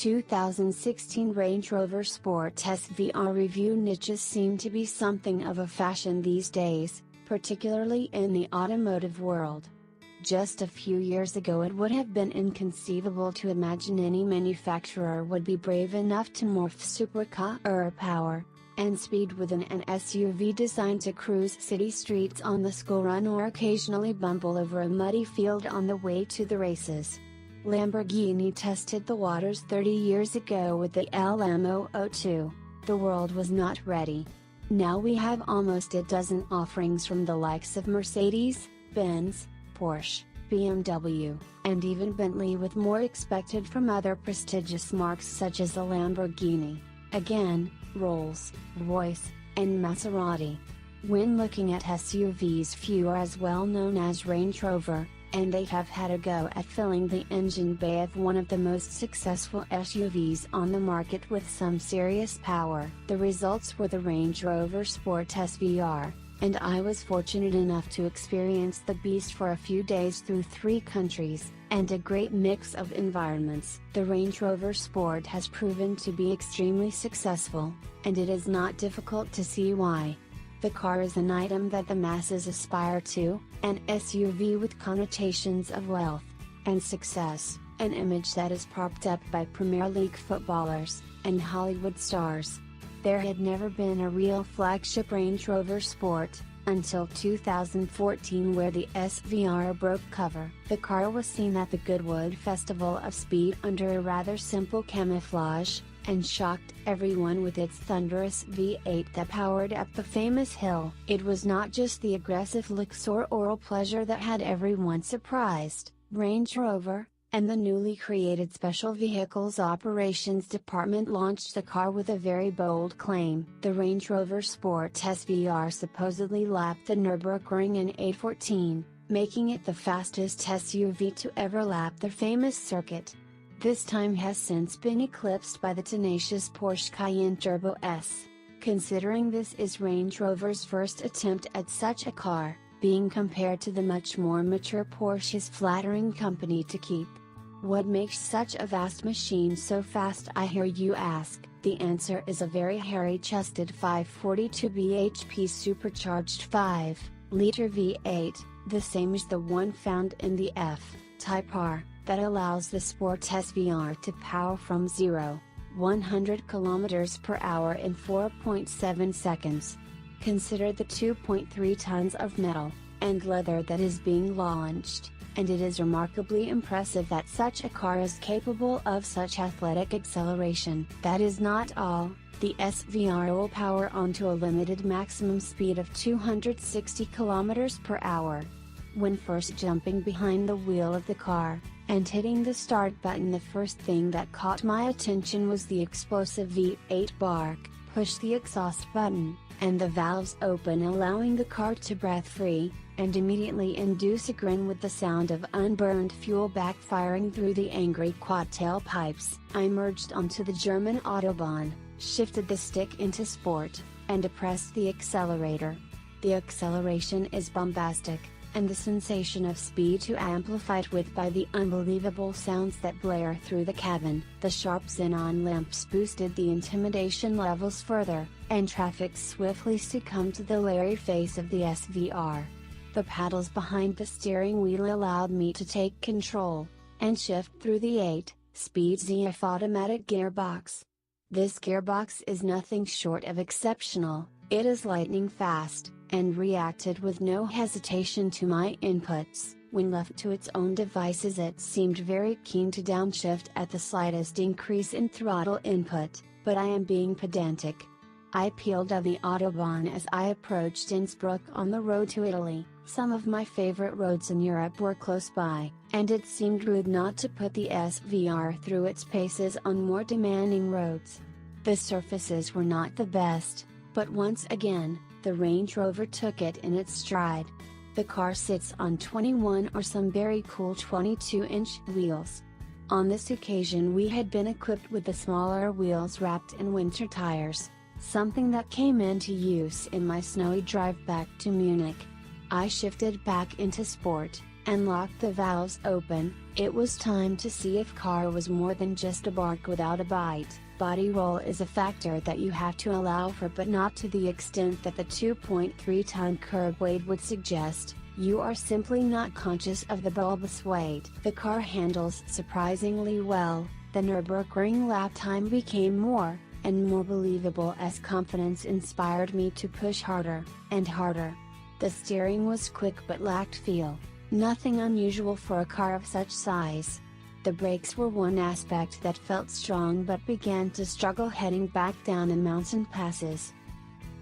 2016 Range Rover Sport SVR review. Niches seem to be something of a fashion these days, particularly in the automotive world. Just a few years ago it would have been inconceivable to imagine any manufacturer would be brave enough to morph supercar power and speed within an SUV designed to cruise city streets on the school run or occasionally bumble over a muddy field on the way to the races. Lamborghini tested the waters 30 years ago with the LM002. The world was not ready. Now we have almost a dozen offerings from the likes of Mercedes-Benz, Porsche, BMW, and even Bentley, with more expected from other prestigious marques such as the Lamborghini, again, Rolls-Royce, and Maserati. When looking at SUVs, few are as well known as Range Rover, and they have had a go at filling the engine bay of one of the most successful SUVs on the market with some serious power. The results were the Range Rover Sport SVR, and I was fortunate enough to experience the beast for a few days through 3 countries, and a great mix of environments. The Range Rover Sport has proven to be extremely successful, and it is not difficult to see why. The car is an item that the masses aspire to, an SUV with connotations of wealth and success, an image that is propped up by Premier League footballers and Hollywood stars. There had never been a real flagship Range Rover Sport, until 2014, where the SVR broke cover. The car was seen at the Goodwood Festival of Speed under a rather simple camouflage, and shocked everyone with its thunderous V8 that powered up the famous hill. It was not just the aggressive looks or oral pleasure that had everyone surprised. Range Rover, and the newly created Special Vehicles Operations Department launched the car with a very bold claim. The Range Rover Sport SVR supposedly lapped the Nürburgring in 8:14, making it the fastest SUV to ever lap the famous circuit. This time has since been eclipsed by the tenacious Porsche Cayenne Turbo S. Considering this is Range Rover's first attempt at such a car, being compared to the much more mature Porsche is flattering company to keep. What makes such a vast machine so fast, I hear you ask? The answer is a very hairy-chested 542 bhp supercharged 5-liter V8, the same as the one found in the F-Type R, that allows the Sport SVR to power from 0-100 km per hour in 4.7 seconds. Consider the 2.3 tons of metal and leather that is being launched, and it is remarkably impressive that such a car is capable of such athletic acceleration. That is not all, the SVR will power onto a limited maximum speed of 260 km per hour. When first jumping behind the wheel of the car, and hitting the start button, the first thing that caught my attention was the explosive V8 bark. Push the exhaust button, and the valves open, allowing the car to breathe free, and immediately induce a grin with the sound of unburned fuel backfiring through the angry quad tailpipes. I merged onto the German Autobahn, shifted the stick into Sport, and depressed the accelerator. The acceleration is bombastic, and the sensation of speed to amplified with by the unbelievable sounds that blare through the cabin. The sharp xenon lamps boosted the intimidation levels further, and traffic swiftly succumbed to the leery face of the SVR. The paddles behind the steering wheel allowed me to take control, and shift through the 8-speed ZF automatic gearbox. This gearbox is nothing short of exceptional. It is lightning fast, and reacted with no hesitation to my inputs. When left to its own devices, it seemed very keen to downshift at the slightest increase in throttle input, but I am being pedantic. I peeled off the Autobahn as I approached Innsbruck on the road to Italy. Some of my favorite roads in Europe were close by, and it seemed rude not to put the SVR through its paces on more demanding roads. The surfaces were not the best, but once again, the Range Rover took it in its stride. The car sits on 21 or some very cool 22-inch wheels. On this occasion we had been equipped with the smaller wheels wrapped in winter tires, something that came into use in my snowy drive back to Munich. I shifted back into Sport, and locked the valves open. It was time to see if car was more than just a bark without a bite. Body roll is a factor that you have to allow for, but not to the extent that the 2.3-ton curb weight would suggest. You are simply not conscious of the bulbous weight. The car handles surprisingly well. The Nürburgring lap time became more and more believable as confidence inspired me to push harder and harder. The steering was quick but lacked feel. Nothing unusual for a car of such size. The brakes were one aspect that felt strong but began to struggle heading back down in mountain passes.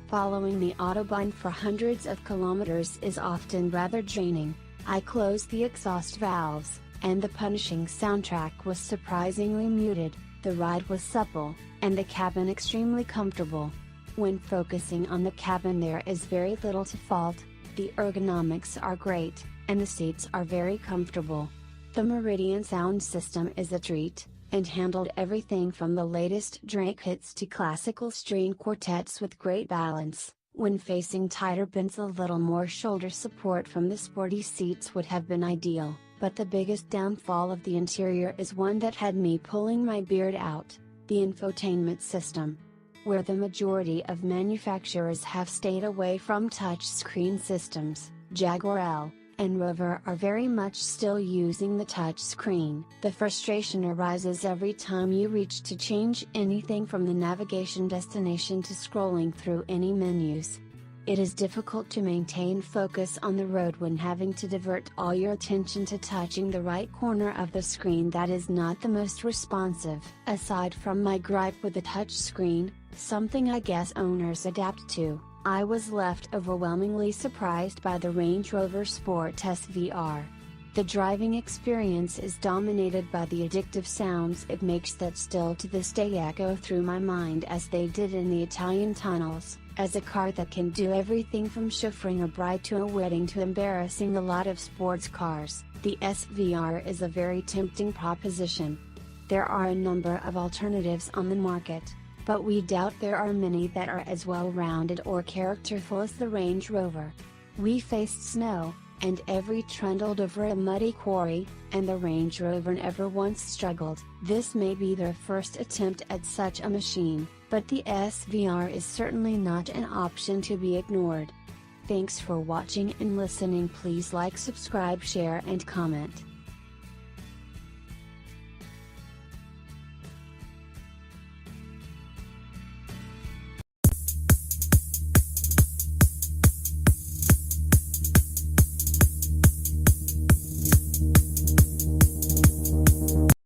Following the Autobahn for hundreds of kilometers is often rather draining. I closed the exhaust valves, and the punishing soundtrack was surprisingly muted. The ride was supple, and the cabin extremely comfortable. When focusing on the cabin, there is very little to fault. The ergonomics are great, and the seats are very comfortable. The Meridian sound system is a treat, and handled everything from the latest Drake hits to classical string quartets with great balance. When facing tighter bends, a little more shoulder support from the sporty seats would have been ideal, but the biggest downfall of the interior is one that had me pulling my beard out: the infotainment system. Where the majority of manufacturers have stayed away from touchscreen systems, Jaguar L and Rover are very much still using the touchscreen. The frustration arises every time you reach to change anything from the navigation destination to scrolling through any menus. It is difficult to maintain focus on the road when having to divert all your attention to touching the right corner of the screen that is not the most responsive. Aside from my gripe with the touchscreen, something I guess owners adapt to, I was left overwhelmingly surprised by the Range Rover Sport SVR. The driving experience is dominated by the addictive sounds it makes that still to this day echo through my mind as they did in the Italian tunnels. As a car that can do everything from chauffeuring a bride to a wedding to embarrassing a lot of sports cars, the SVR is a very tempting proposition. There are a number of alternatives on the market, but we doubt there are many that are as well-rounded or characterful as the Range Rover. We faced snow, and every trundled over a muddy quarry, and the Range Rover never once struggled. This may be their first attempt at such a machine, but the SVR is certainly not an option to be ignored. Thanks for watching and listening. Please like, subscribe, share and comment.